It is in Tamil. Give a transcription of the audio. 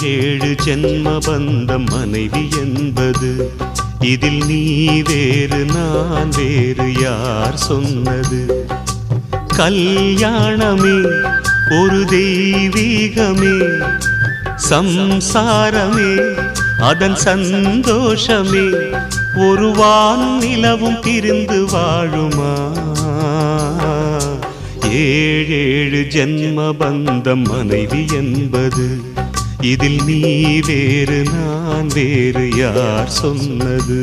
ஏழு ஜென்ம பந்தம் மனைவி என்பது, இதில் நீ வேறு நான் வேறு யார் சொன்னது? கல்யாணமே ஒரு தெய்வீகமே, சம்சாரமே அதன் சந்தோஷமே, ஒரு வானும் நிலவும் பிரிந்து வாழுமா? ஏழேழு ஜென்ம பந்தம் மனைவி என்பது, இதில் நீ வேறு நான் வேறு யார் சொன்னது?